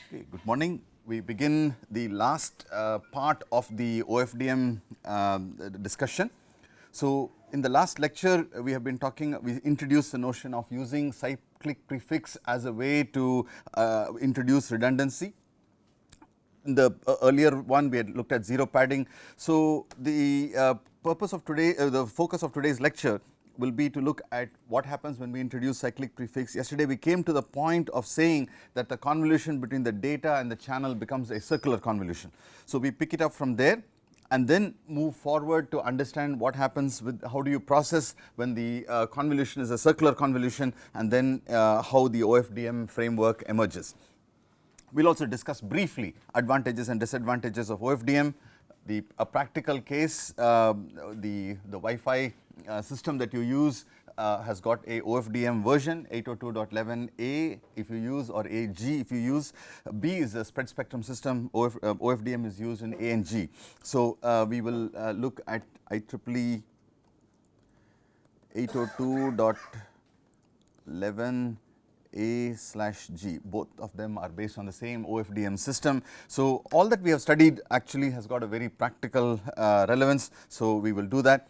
Okay, good morning. We begin the last part of the OFDM discussion. So, in the last lecture we have been talking, we introduced the notion of using cyclic prefix as a way to introduce redundancy. In the earlier one we had looked at zero padding. So, the purpose of today, the focus of today's lecture will be to look at what happens when we introduce cyclic prefix. Yesterday we came to the point of saying that the convolution between the data and the channel becomes a circular convolution. So, we pick it up from there and then move forward to understand what happens with how do you process when the convolution is a circular convolution, and then how the OFDM framework emerges. We will also discuss briefly advantages and disadvantages of OFDM, a practical case, the Wi-Fi system that you use has got a OFDM version 802.11a if you use, or AG if you use. B is a spread spectrum system, OFDM is used in A and G. So, we will look at IEEE 802.11a/G, both of them are based on the same OFDM system. So, all that we have studied actually has got a very practical relevance. So, we will do that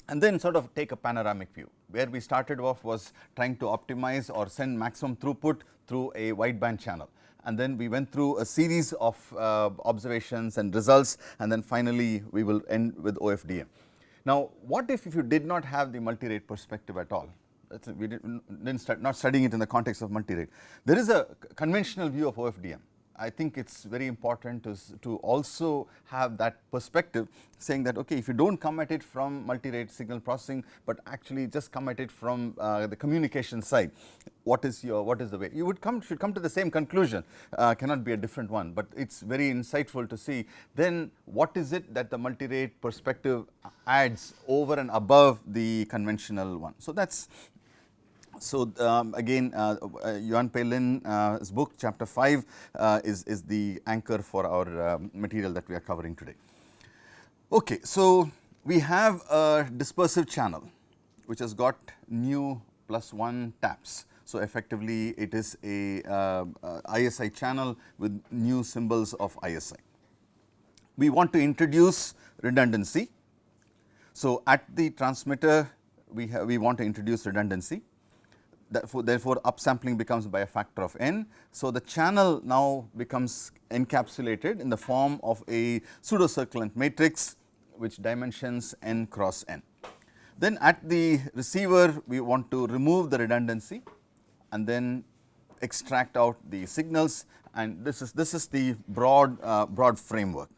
and then sort of take a panoramic view. Where we started off was trying to optimize or send maximum throughput through a wideband channel, and then we went through a series of observations and results, and then finally we will end with OFDM. Now, what if you did not have the multirate perspective at all? We didn't start not studying it in the context of multirate. There is a conventional view of OFDM. I think it's very important to also have that perspective, saying that okay, if you don't come at it from multirate signal processing, but actually just come at it from the communication side, what is the way you should come to the same conclusion, cannot be a different one, but it's very insightful to see then what is it that the multirate perspective adds over and above the conventional one. So, that's again Yuan Pei Lin's book chapter 5 is the anchor for our material that we are covering today. Okay, so we have a dispersive channel which has got nu +1 taps. So, effectively it is a ISI channel with new symbols of ISI. We want to introduce redundancy. So, at the transmitter we want to introduce redundancy. Therefore, upsampling becomes by a factor of n. So, the channel now becomes encapsulated in the form of a pseudo-circulant matrix which dimensions n cross n. Then at the receiver we want to remove the redundancy and then extract out the signals, and this is the broad framework.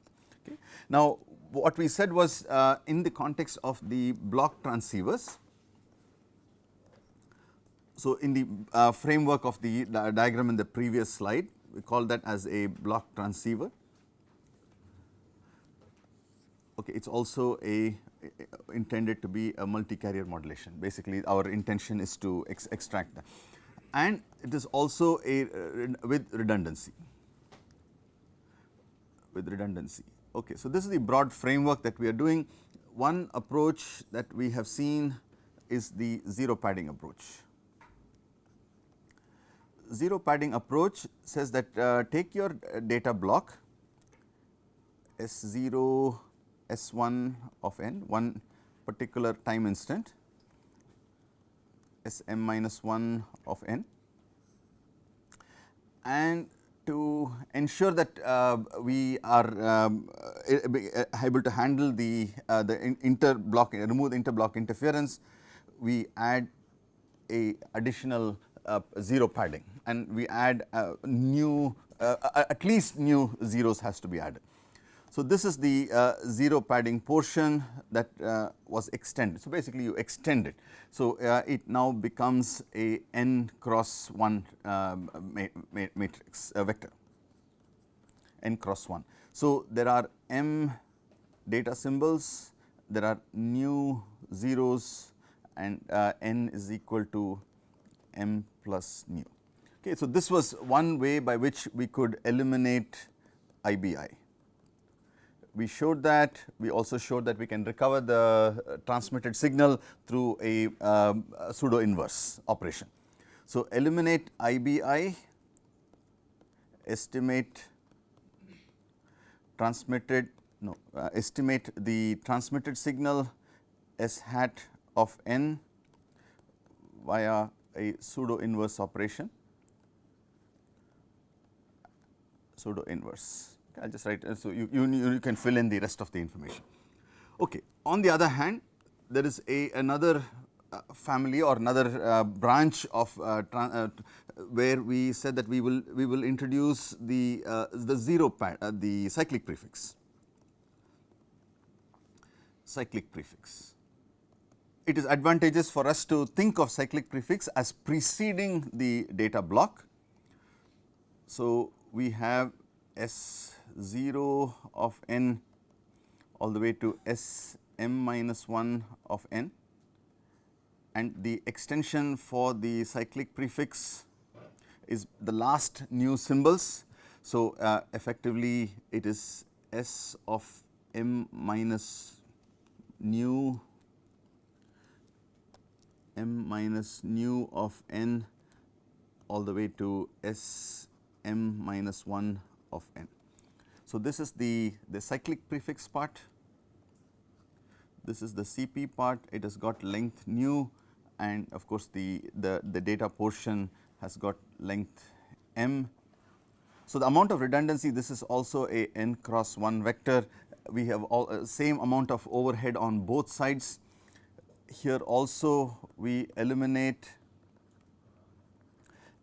Okay. Now, what we said was in the context of the block transceivers. So, in the framework of the diagram in the previous slide, we call that as a block transceiver. Okay, it is also intended to be a multi-carrier modulation. Basically, our intention is to extract that, and it is also with redundancy. Okay, so this is the broad framework that we are doing. One approach that we have seen is the zero padding approach. Zero padding approach says that take your data block S0 S1 of n, one particular time instant, Sm-1 of n, and to ensure that we are able to handle the interblock, remove the interblock interference, we add a additional zero padding, and we add new at least new zeros has to be added. So, this is the zero padding portion that was extended. So, basically you extend it. So, it now becomes a n cross 1 matrix vector, n cross 1. So, there are m data symbols, there are new zeros, and n is equal to m plus nu. Okay, so, this was one way by which we could eliminate IBI. We showed that, we also showed that we can recover the transmitted signal through a pseudo inverse operation. So, eliminate IBI, estimate estimate the transmitted signal S hat of n via a pseudo inverse operation, pseudo inverse. I will just write, so you can fill in the rest of the information. Okay. On the other hand, there is another family or another branch of where we said that we will introduce the zero the cyclic prefix. Cyclic prefix. It is advantageous for us to think of cyclic prefix as preceding the data block. So, we have S0 of n all the way to Sm minus 1 of n, and the extension for the cyclic prefix is the last new symbols. So, effectively it is S of m minus nu of n all the way to Sm minus 1 of n. So, this is the cyclic prefix part, this is the Cp part, it has got length nu, and of course, the data portion has got length m. So, the amount of redundancy, this is also a n cross 1 vector, we have all same amount of overhead on both sides. Here also we eliminate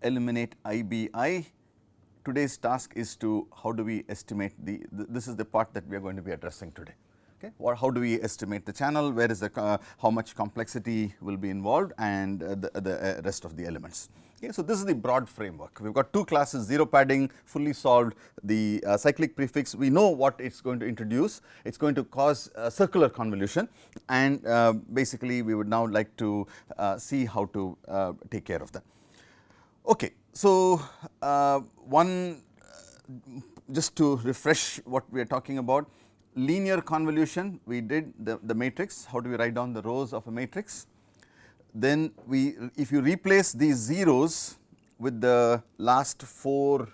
IBI. Today's task is to how do we estimate this is the part that we are going to be addressing today. Okay, or how do we estimate the channel, where is the how much complexity will be involved, and the rest of the elements. Okay, so, this is the broad framework. We have got two classes, zero padding fully solved, the cyclic prefix, we know what it is going to introduce, it is going to cause circular convolution, and basically we would now like to see how to take care of that. Okay, so, just to refresh what we are talking about, linear convolution, we did the matrix, how do we write down the rows of a matrix. Then if you replace these zeros with the last 4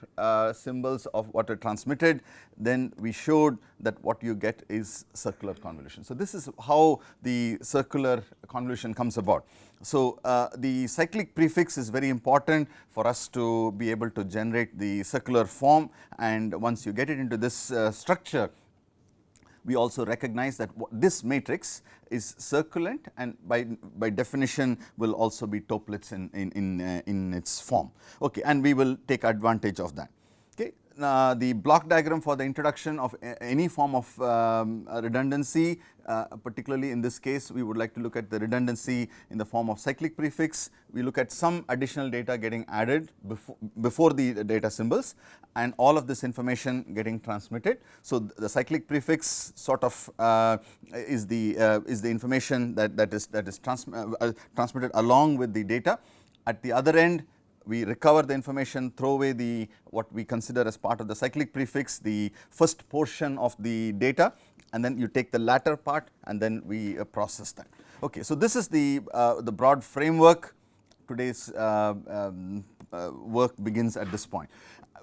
symbols of what are transmitted, then we showed that what you get is circular convolution. So, this is how the circular convolution comes about. So, the cyclic prefix is very important for us to be able to generate the circular form, and once you get it into this structure, we also recognize that this matrix is circulant, and by definition will also be toplets in its form. Okay, and we will take advantage of that. Okay, the block diagram for the introduction of any form of redundancy, particularly in this case we would like to look at the redundancy in the form of cyclic prefix. We look at some additional data getting added before the data symbols, and all of this information getting transmitted. So, the cyclic prefix sort of is the information that is transmitted along with the data. At the other end, we recover the information, throw away what we consider as part of the cyclic prefix, the first portion of the data, and then you take the latter part and then we process that. Okay, so, this is the broad framework. Today's work begins at this point.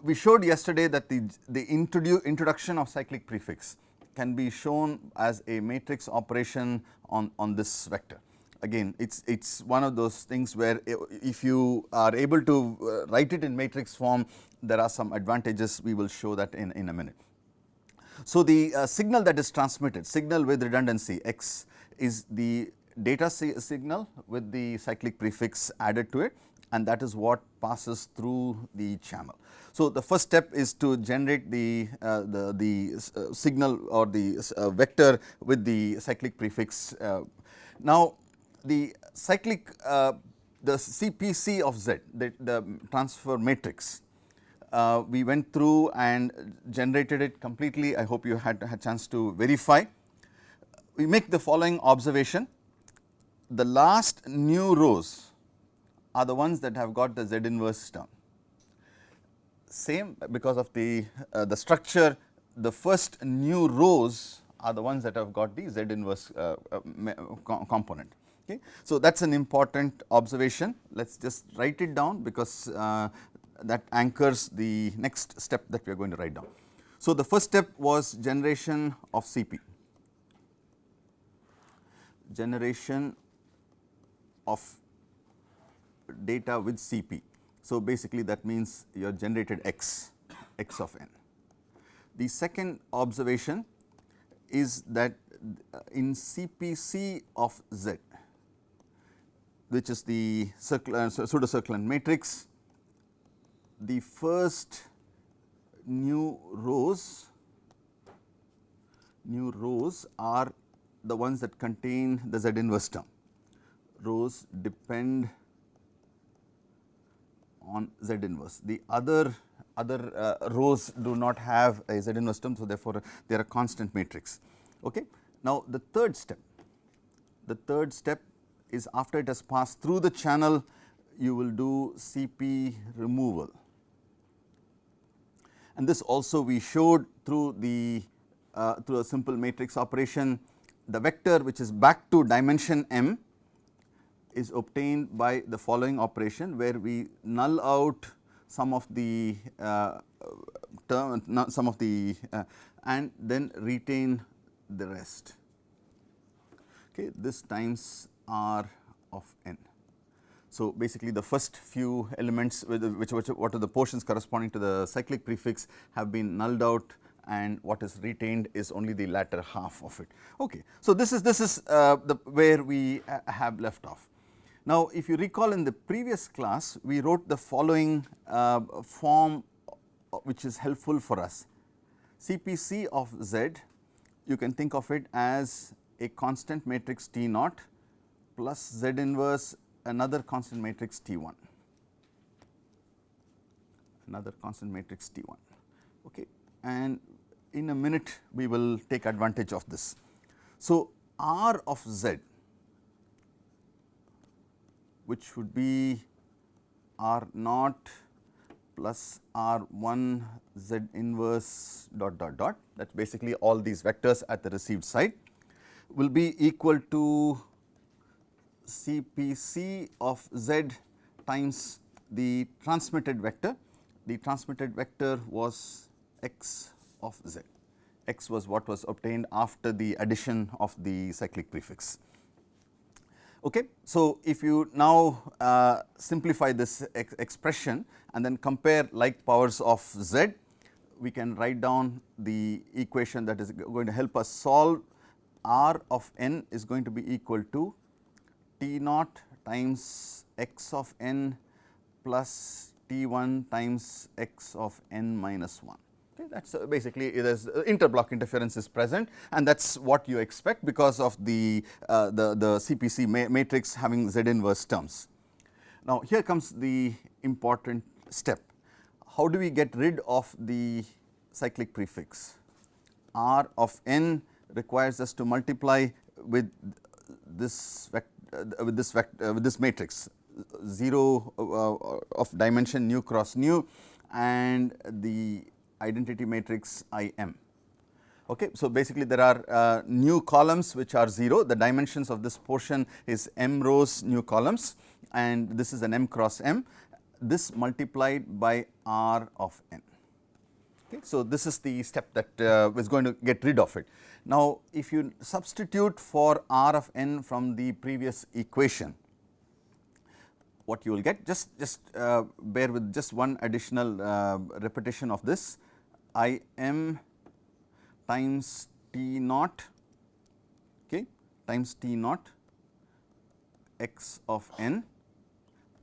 We showed yesterday that the introduction of cyclic prefix can be shown as a matrix operation on this vector. Again, it's one of those things where if you are able to write it in matrix form, there are some advantages. We will show that in a minute. So, the signal that is transmitted, signal with redundancy x, is the data signal with the cyclic prefix added to it, and that is what passes through the channel. So, the first step is to generate the signal or the vector with the cyclic prefix. Now, the cyclic the CPC of Z, the transfer matrix, we went through and generated it completely. I hope you had a chance to verify. We make the following observation: the last new rows are the ones that have got the Z inverse term. Same, because of the structure, the first new rows are the ones that have got the Z inverse component. Okay. So, that is an important observation. Let us just write it down, because that anchors the next step that we are going to write down. So, the first step was generation of CP, generation of data with CP. So, basically that means you have generated x of n. The second observation is that in CPC of Z, which is the pseudo circulant matrix, the first new rows are the ones that contain the Z inverse term. Rows depend on Z inverse. The other rows do not have a Z inverse term, so therefore they are a constant matrix. Okay. Now, the third step is after it has passed through the channel, you will do CP removal, and this also we showed through the through a simple matrix operation. The vector which is back to dimension m is obtained by the following operation, where we null out some of the and then retain the rest. Okay, this times r of n. So, basically the first few elements which what are the portions corresponding to the cyclic prefix have been nulled out, and what is retained is only the latter half of it. Okay. So, this is the where we have left off. Now, if you recall, in the previous class we wrote the following form which is helpful for us. CPC of Z, you can think of it as a constant matrix T naught plus Z inverse another constant matrix T1, okay. And in a minute we will take advantage of this. So, R of Z, which would be R naught plus R1 Z inverse dot that is basically all these vectors at the received side, will be equal to CPC of Z times the transmitted vector. The transmitted vector was x of Z. X was what was obtained after the addition of the cyclic prefix. Okay. So, if you now simplify this expression and then compare like powers of Z, we can write down the equation that is going to help us solve. R of n is going to be equal to T naught times x of n plus T1 times x of n minus 1. Okay, that is basically there is interblock interference is present, and that is what you expect because of the CPC matrix having Z inverse terms. Now, here comes the important step. How do we get rid of the cyclic prefix? R of n requires us to multiply with this matrix 0 of dimension nu cross nu and the identity matrix I m. Okay. So, basically there are new columns which are 0, the dimensions of this portion is m rows new columns, and this is an m cross m, this multiplied by R of n. Okay. So, this is the step that is going to get rid of it. Now, if you substitute for R of n from the previous equation, what you will get, just bear with just one additional repetition of this, I m times T naught, okay, times T naught x of n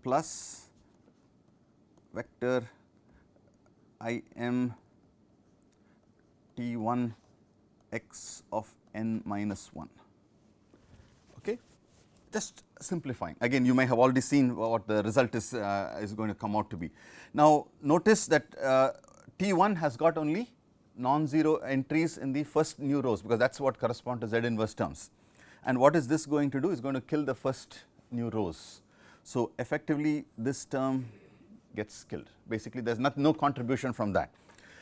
plus vector I m T1 x of n minus 1. Okay. Just simplifying, again you may have already seen what the result is going to come out to be. Now, notice that T1 has got only non-zero entries in the first new rows, because that is what correspond to Z inverse terms, and what is this going to do? Is going to kill the first new rows. So, effectively this term gets killed, basically there is no contribution from that,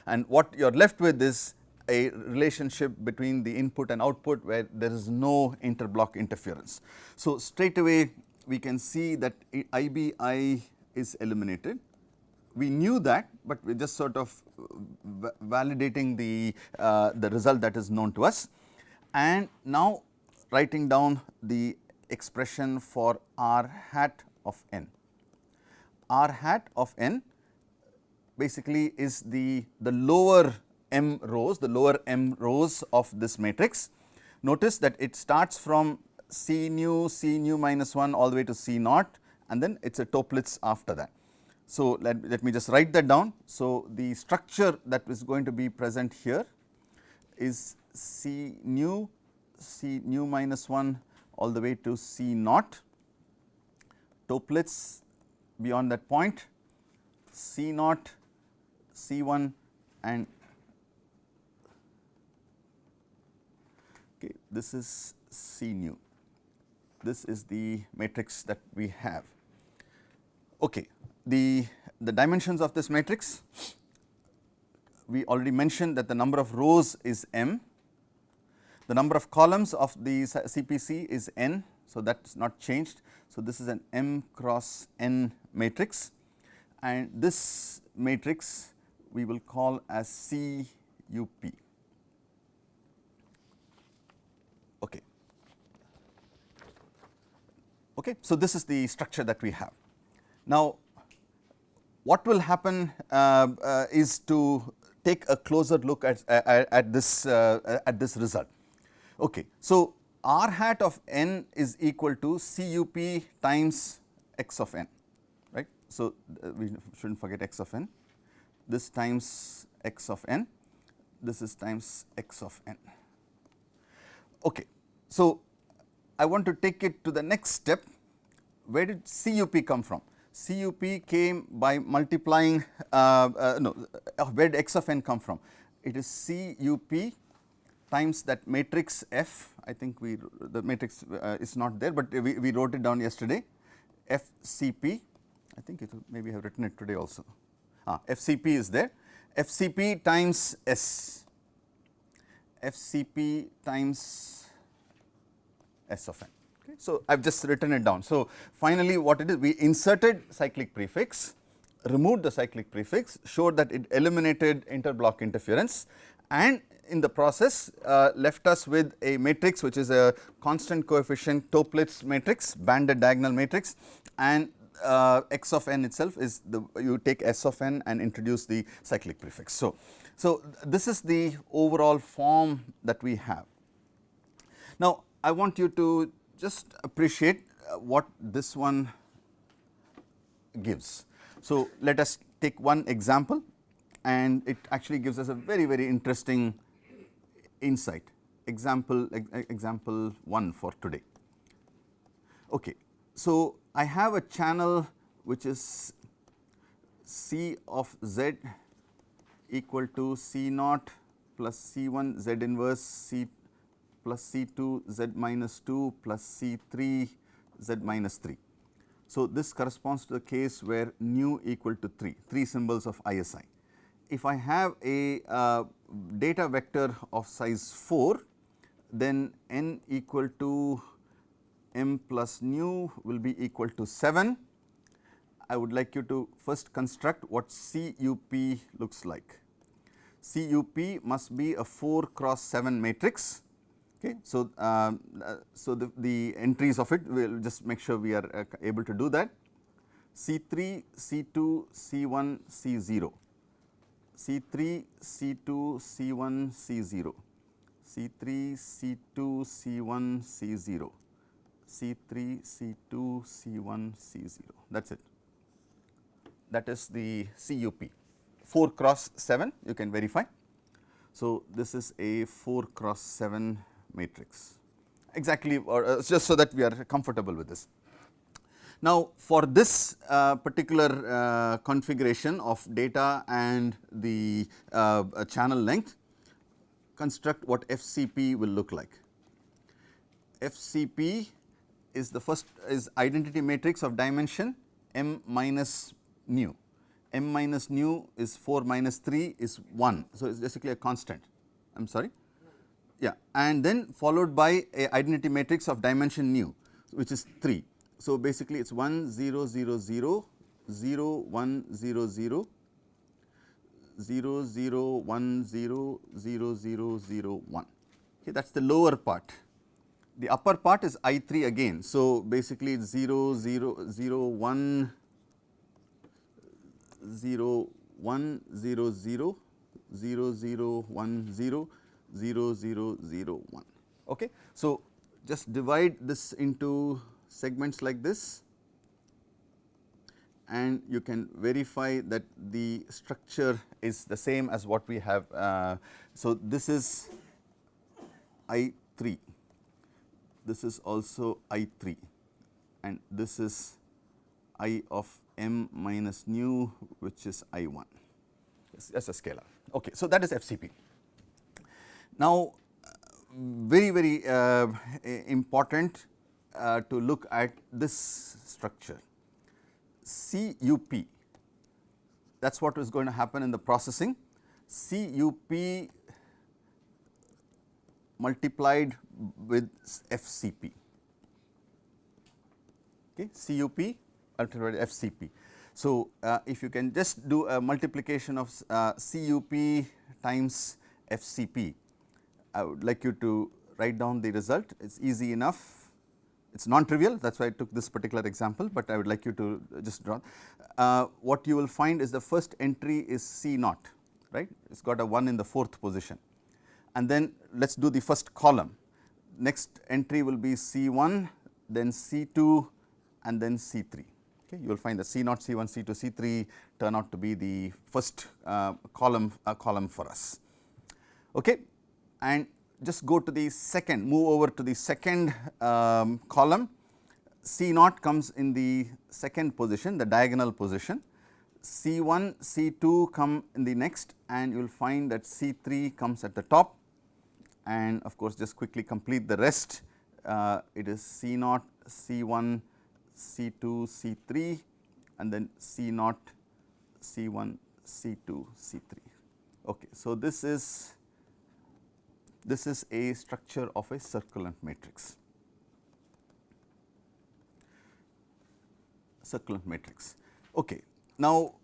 and what you are left with is a relationship between the input and output where there is no interblock interference. So, straight away we can see that IBI is eliminated we knew that, but we are just sort of validating the result that is known to us, and now writing down the expression for r hat of n. R hat of n basically is the lower m rows, of this matrix. Notice that it starts from C nu minus 1 all the way to C naught, and then it is a Toeplitz after that. So, let me just write that down. So, the structure that is going to be present here is C nu minus 1 all the way to C naught, Toeplitz beyond that point, C naught, C 1 and okay, this is C nu. This is the matrix that we have. Okay. The dimensions of this matrix, we already mentioned that the number of rows is m, the number of columns of the CPC is n, so that is not changed. So, this is an m cross n matrix, and this matrix we will call as CUP. Okay. Okay. So, this is the structure that we have. Now, what will happen is to take a closer look at this result. Okay. So, r hat of n is equal to CUP times x of n, right. So, we should not forget x of n, this times x of n, this is times x of n. Okay. So, I want to take it to the next step. Where did CUP come from? CUP came by multiplying where did x of n come from? It is CUP times that matrix F, I think the matrix is not there, but we wrote it down yesterday, FCP, I think it maybe have written it today also, FCP is there, FCP times S, FCP times S of n. Okay. So, I have just written it down. So, finally, what it is, we inserted cyclic prefix, removed the cyclic prefix, showed that it eliminated interblock interference, and in the process left us with a matrix which is a constant coefficient Toeplitz matrix, banded diagonal matrix, and x of n itself is you take S of n and introduce the cyclic prefix. So, this is the overall form that we have. Now, I want you to just appreciate what this one gives. So, let us take one example, and it actually gives us a very interesting insight. Example 1 for today. Okay. So, I have a channel which is C of z equal to C naught plus C 1 z inverse C plus C 2 z minus 2 plus C 3 z minus 3. So, this corresponds to the case where nu equal to 3 symbols of ISI. If I have a data vector of size 4, then n equal to m plus nu will be equal to 7. I would like you to first construct what CUP looks like. CUP must be a 4 cross 7 matrix. Okay. So, the entries of it, we will just make sure we are able to do that. C3, C2, C1, C0, C3, C2, C1, C0, C3, C2, C1, C0, C3, C2, C1, C0, that is it. That is the CUP, 4 cross 7 you can verify. So, this is a 4 cross 7 matrix, exactly, or just so that we are comfortable with this. Now, for this particular configuration of data and the channel length, construct what FCP will look like. FCP is the first is identity matrix of dimension m minus nu. M minus nu is 4 minus 3 is 1. So, it is basically a constant, I am sorry. Yeah, and then followed by a identity matrix of dimension nu, which is 3. So, basically it is 1 0 0 0 0 1 0 0 0 0 1 0 0 0 0 1. Okay, that is the lower part. The upper part is I3 again. So, basically it is 0 0 0 1 0 1 0 0 0 0 1 0 0 0 0 1. Okay. So, just divide this into segments like this, and you can verify that the structure is the same as what we have. So, this is I3, this is also I3, and this is I of m minus nu, which is I1 as a scalar. Okay. So, that is FCP. Now, very important to look at this structure CUP. That is what is going to happen in the processing. CUP multiplied with FCP. Okay, CUP multiplied with FCP. So, if you can just do a multiplication of CUP times FCP, I would like you to write down the result. It is easy enough, it is non-trivial, that is why I took this particular example, but I would like you to just draw. What you will find is the first entry is C naught, right, it has got a 1 in the 4th position, and then let us do the first column. Next entry will be C1, then C2, and then C3. Okay, you will find that C naught, C1, C2, C3 turn out to be the first column for us. Okay. And just go to the second, move over to the second column. C naught comes in the second position, the diagonal position. C1, C2 come in the next, and you will find that C3 comes at the top, and of course, just quickly complete the rest. It is C naught, C1, C2, C3, and then C naught, C1, C2, C3. Okay. So, this is a structure of a circulant matrix. Circulant matrix. Okay. Now,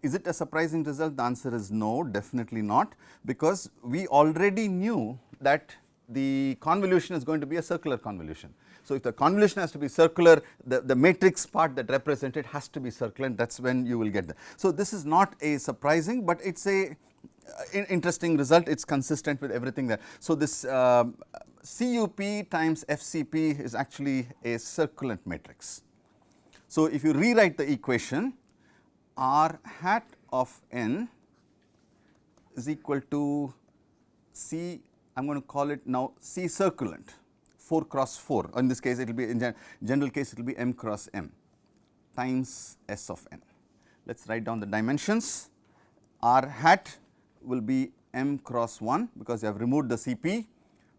is it a surprising result? The answer is no, definitely not, because we already knew that the convolution is going to be a circular convolution. So, if the convolution has to be circular, the matrix part that represents it has to be circular, and that is when you will get that. So, this is not a surprising, but it is a interesting result, it is consistent with everything there. So, this CUP times FCP is actually a circulant matrix. So, if you rewrite the equation, R hat of n is equal to C, I am going to call it now C circulant 4 cross 4, in this case it will be, in general case it will be m cross m times S of n. Let us write down the dimensions. R hat will be m cross 1, because you have removed the CP.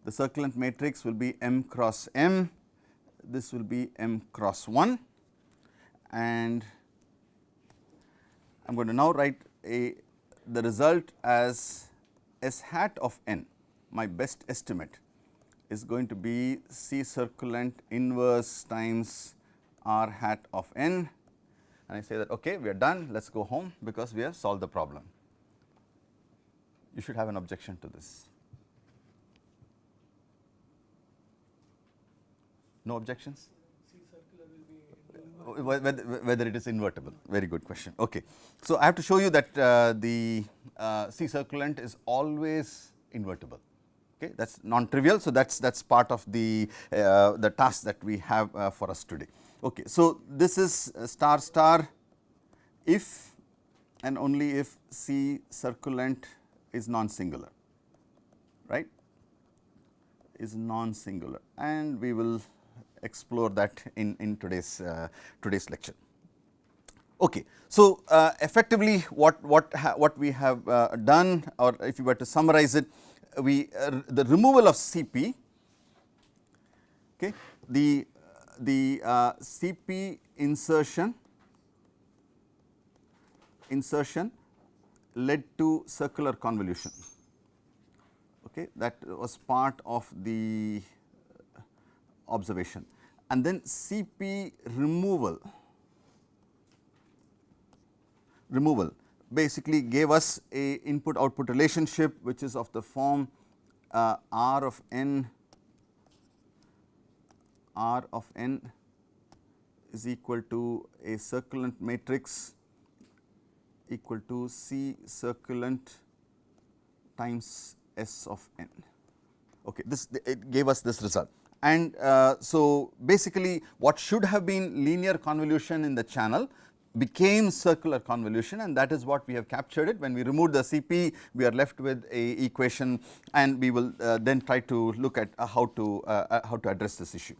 The circulant matrix will be m cross m, this will be m cross 1, and I am going to now write the result as S hat of n. My best estimate is going to be C circulant inverse times R hat of n, and I say that okay, we are done, let us go home, because we have solved the problem. You should have an objection to this. No objections? Whether it is invertible, very good question. Okay. So, I have to show you that the C circulant is always invertible. Okay, that is non-trivial. So, that is part of the task that we have for us today. Okay. So, this is star star if and only if C circulant is non-singular, right, is non-singular, and we will explore that in today's lecture. Okay. So, effectively what we have done, or if you were to summarize it, the removal of CP, okay, the CP insertion led to circular convolution. Okay, that was part of the observation, and then CP removal basically gave us a input output relationship which is of the form R of n is equal to a circulant matrix equal to C circulant times S of n. Okay, this it gave us this result. And so basically what should have been linear convolution in the channel became circular convolution, and that is what we have captured it. When we remove the CP, we are left with a equation, and we will then try to look at how to address this issue.